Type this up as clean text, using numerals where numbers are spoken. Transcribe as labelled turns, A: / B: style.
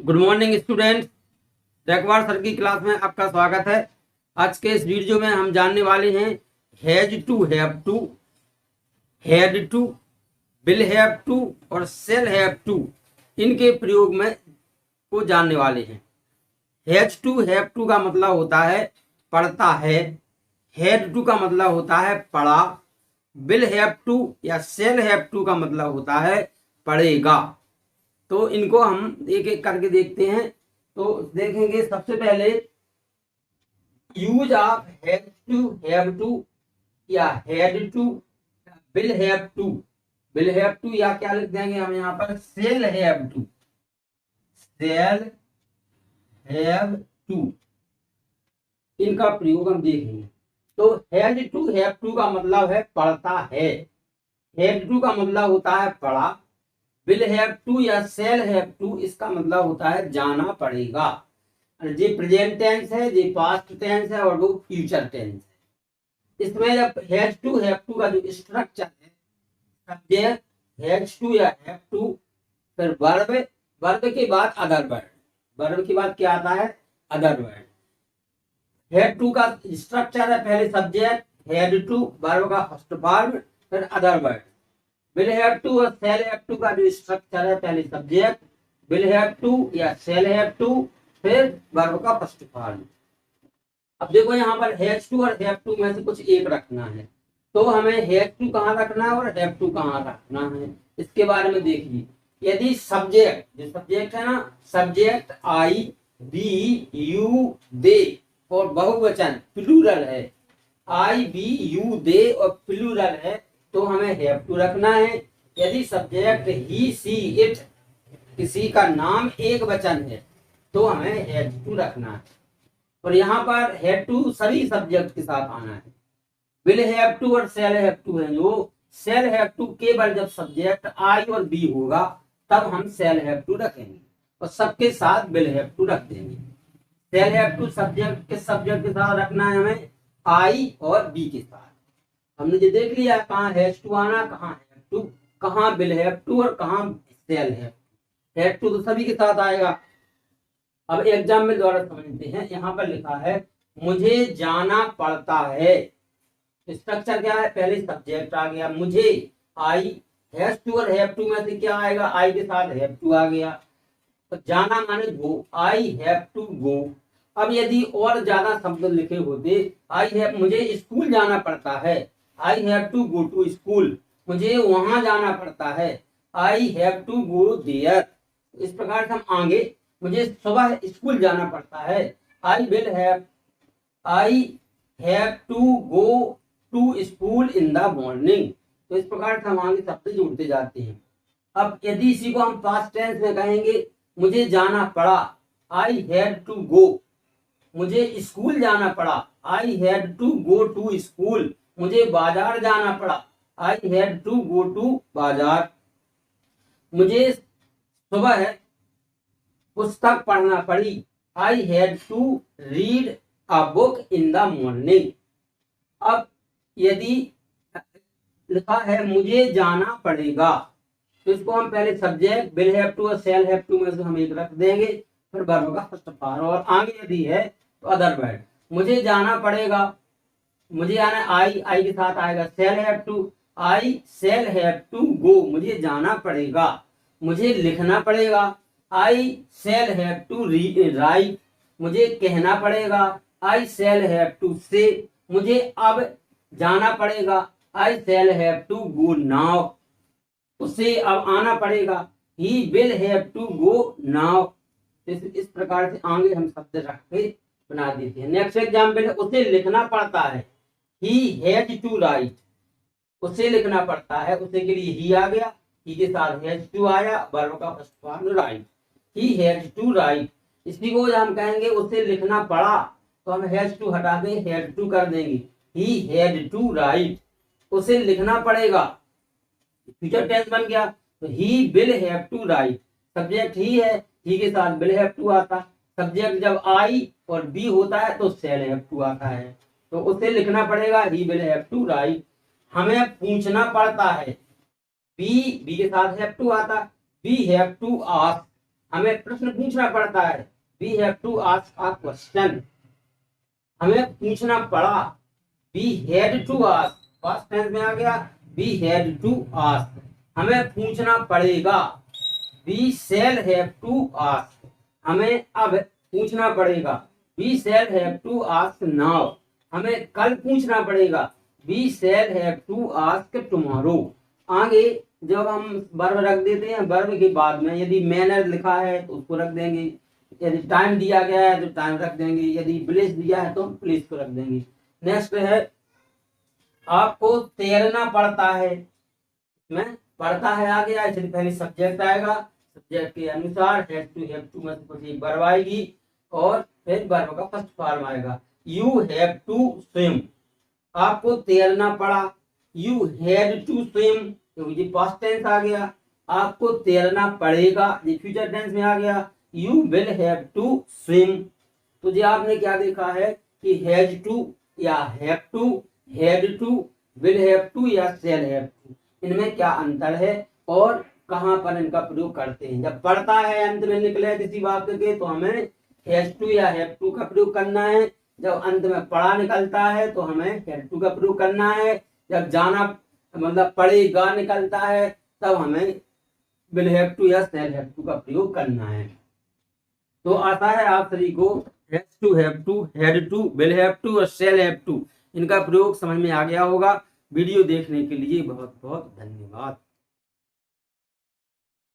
A: Good morning students. Raikwar sir की class में आपका स्वागत है। आज के इस वीडियो में हम जानने वाले हैं has to, have to, had to, will have to और शेल हैव टू, इनके प्रयोग में को जानने वाले हैं। हैज टू, हैव टू का मतलब होता है पढ़ता है। हैड टू का मतलब होता है पढ़ा। विल हैव टू या शेल हैव टू का मतलब होता है पढ़ेगा। तो इनको हम एक एक करके देखते हैं। तो देखेंगे सबसे पहले यूज ऑफ हैव टू या had to, will have to. Will have to या क्या लिख देंगे हम यहाँ पर shall have to, shall have to, इनका प्रयोग हम देखेंगे। तो हैड टू, हैव टू का मतलब है पढ़ता है। हैड टू का मतलब होता है पढ़ा। विल हैव टू या शेल हैव टू, इसका मतलब होता है जाना पड़ेगा। ये प्रेजेंट टेंस है, ये पास्ट टेंस है और वो फ्यूचर टेंस है। इसमें जब हैज टू, हैव टू का जो स्ट्रक्चर है, सब्जेक्ट, हैज टू या हैव टू, फिर वर्ब, वर्ब के बाद अदर वर्ड, वर्ब के बाद क्या आता है अदर वर्ड। हैव टू का स्ट्रक्चर है पहले सब्जेक्ट, हैड टू, वर्ब का फर्स्ट फॉर्म, फिर other word. Will have to और शेल हैव टू का जो स्ट्रक्चर है पहले सब्जेक्ट, विल हैव टू या शेल हैव टू, फिर वर्ब का फर्स्ट फॉर्म। अब देखो यहाँ पर हैज टू और हैव टू में से कुछ एक रखना है। तो हमें हैज टू कहाँ रखना है और हैव टू कहाँ रखना है, इसके बारे में देखिए। यदि सब्जेक्ट, जो सब्जेक्ट है ना, सब्जेक्ट आई, बी, यू, दे और बहुवचन प्लूरल है, आई, बी, यू, दे और प्लूरल है, तो हमें हैव टू रखना है। यदि सब्जेक्ट ही, सी, इट, किसी का नाम एक वचन है, तो हमें हैव टू रखना है। और यहाँ पर हैव टू सभी सब्जेक्ट के साथ आना है। विल हैव टू और शेल हैव टू है, जो शेल हैव टू केवल जब सब्जेक्ट आई और बी होगा तब हम शेल हैव टू रखेंगे और सबके साथ विल हैव टू रख देंगे। शेल हैव टू सब्जेक्ट के साथ रखना है हमें, आई और बी के साथ। हमने ये देख लिया कहाँ हैज टू आना, कहाँ हैव टू, कहाँ विल हैव टू और कहाँ shall have to. Have to तो सभी के साथ आएगा। अब एग्जाम में द्वारा समझते हैं। यहाँ पर लिखा है मुझे जाना पड़ता है। स्ट्रक्चर क्या है, पहले सब्जेक्ट आ गया मुझे, आई, हैज टू और हैव टू में से क्या आएगा, आई के साथ हैव टू आ गया। तो जाना माने गो, आई हैव टू गो। अब यदि और ज्यादा शब्द लिखे होते, आई हैव, मुझे स्कूल जाना पड़ता है, I have to go to school, मुझे वहां जाना पड़ता है, I have to go there. इस प्रकार से हम आगे, मुझे सुबह स्कूल जाना पड़ता है, I have to go to school in the morning. तो इस प्रकार से हम आगे शब्द जोड़ते जाते हैं। अब यदि इसी को हम पास्ट टेंस में कहेंगे, मुझे जाना पड़ा, आई हैड टू गो, मुझे स्कूल जाना पड़ा, I had to go to school, मुझे बाजार जाना पड़ा, I had to go to bazaar, मुझे सुबह पुस्तक पढ़ना पड़ी, I had to read a book in the morning. अब यदि लिखा है मुझे जाना पड़ेगा, तो इसको हम पहले सब्जेक्ट, विल हैव टू और शेल हैव टू में से हम एक रख देंगे, फिर वर्ब का फर्स्ट फॉर्म, और आगे यदि है तो अदर वर्ड। मुझे जाना पड़ेगा, मुझे आना, आई के साथ आएगा shall have to, I shall have to go, मुझे जाना पड़ेगा। मुझे लिखना पड़ेगा, I shall have to write, मुझे कहना पड़ेगा, आई शेल हैव टू से, मुझे अब जाना पड़ेगा, I shall have to go now, उसे अब आना पड़ेगा, he will have to go now. इस प्रकार से आगे हम शब्द रख के बना देते हैं। नेक्स्ट एग्जाम्पल है, उसे लिखना पड़ता है, ही हैज टू राइट, उसे लिखना पड़ता है, उसे के लिए ही आ गया, ही के साथ हैज टू आया, वर्ब का first form right, he has to write. इसी को हम कहेंगे उसे लिखना पड़ा, तो हम हैज टू हटा के हैड टू कर देंगे, ही हैड टू राइट, उसे लिखना पड़ेगा, फ्यूचर टेंस बन गया, तो he will have to write. Subject he है, ही के साथ विल हैव टू आता, सब्जेक्ट जब आई और बी होता है तो शेल हैव टू आता है, तो उसे लिखना पड़ेगा, he will have to write. हमें पूछना पड़ता है, बी के साथ हैव टू आता, वी हैव टू आस्क, हमें प्रश्न पूछना पड़ता है। We have to ask a question, हमें पूछना पड़ा। We had to ask, past tense में आ गया। वी हैड टू आस्क, हमें पूछना पड़ेगा। We shall have to ask, हमें अब पूछना पड़ेगा। We shall have to ask now, हमें कल पूछना पड़ेगा। We shall have to ask tomorrow. आगे जब हम वर्ब रख देते हैं, वर्ब के बाद में यदि मैनर लिखा है तो उसको रख देंगे, यदि टाइम दिया गया है तो टाइम रख देंगे, यदि प्लेस दिया है तो हम प्लेस को रख देंगे। नेक्स्ट है, आपको तैरना पड़ता है। इसमें पढ़ता है आ गया, इसलिए पहले सब्जेक्ट आएगा, सब्जेक्ट के अनुसार हैव टू में से कुछ एक वर्ब आएगी और फिर वर्ब का फर्स्ट फॉर्म आएगा। यू हैव टू स्विम, आपको तैरना पड़ा। यू हैड टू स्विम, तो ये पास्ट टेंस आ गया। आपको तैरना पड़ेगा, ये फ्यूचर टेंस में आ गया। You will have to swim. तो ये आपने क्या देखा है कि हैज टू या have to, had to, will have to या शैल हैव टू, इनमें क्या अंतर है और कहां पर इनका प्रयोग करते हैं। जब पढ़ता है अंत में निकले किसी वाक्य के तो हमें हैज टू या हैव टू का प्रयोग करना है। जब अंत में पढ़ा निकलता है तो हमें हैव टू का प्रयोग करना है। जब जाना मतलब पढ़ेगा निकलता है तब हमें विल हैव टू या शैल हैव टू का प्रयोग करना है। तो आता है आप सभी को has to, have to, had to, will have to और शैल हैव टू, इनका प्रयोग समझ में आ गया होगा। वीडियो देखने के लिए बहुत बहुत धन्यवाद।